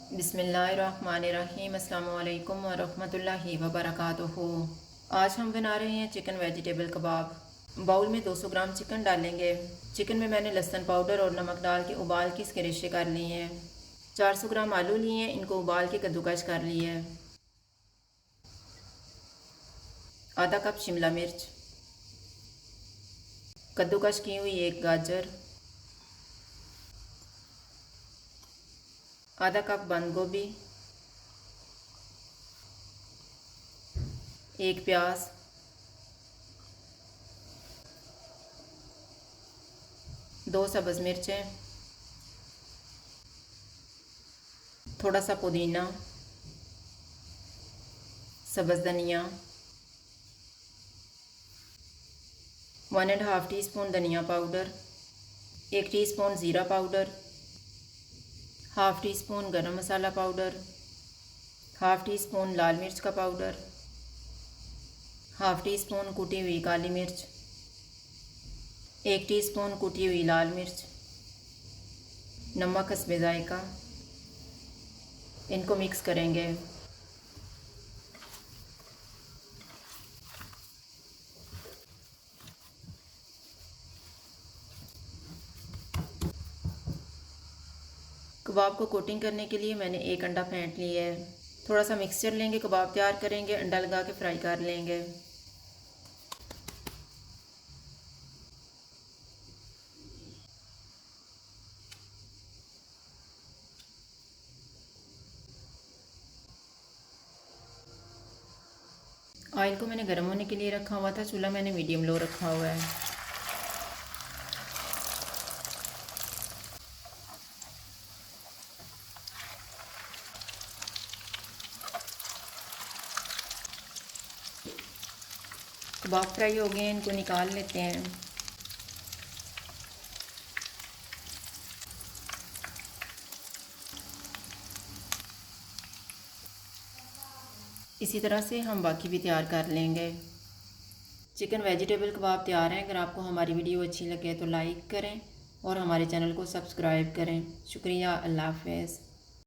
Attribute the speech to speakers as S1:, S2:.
S1: बिस्मिल्लाहिर्रहमानिर्रहीम। अस्सलामु अलैकुम वरहमतुल्लाहि वबरकातुहू। आज हम बना रहे हैं चिकन वेजिटेबल कबाब। बाउल में 200 ग्राम चिकन डालेंगे। चिकन में मैंने लहसुन पाउडर और नमक डाल के उबाल के इसके रेशे कर लिए हैं। 400 ग्राम आलू लिए हैं, इनको उबाल के कद्दूकस कर लिए है। आधा कप शिमला मिर्च, कद्दूकस की हुई एक गाजर, आधा कप बंद गोभी, एक प्याज, दो सब्ज़ मिर्चें, थोड़ा सा पुदीना, सब्ज़ धनिया, 1.5 टीस्पून धनिया पाउडर, 1 टीस्पून ज़ीरा पाउडर, हाफ़ टी स्पून गरम मसाला पाउडर, हाफ़ टी स्पून लाल मिर्च का पाउडर, हाफ़ टी स्पून कुटी हुई काली मिर्च, 1 टीस्पून कुटी हुई लाल मिर्च, नमक हस्बे ज़ायका। इनको मिक्स करेंगे। कबाब को कोटिंग करने के लिए मैंने एक अंडा फेंट लिया है। थोड़ा सा मिक्सचर लेंगे, कबाब तैयार करेंगे, अंडा लगा के फ्राई कर लेंगे। ऑयल को मैंने गर्म होने के लिए रखा हुआ था। चूल्हा मैंने मीडियम लो रखा हुआ है। कबाब फ्राई हो गए हैं, इनको निकाल लेते हैं। इसी तरह से हम बाकी भी तैयार कर लेंगे। चिकन वेजिटेबल कबाब तैयार हैं। अगर आपको हमारी वीडियो अच्छी लगे तो लाइक करें और हमारे चैनल को सब्सक्राइब करें। शुक्रिया। अल्लाह हाफ़िज़।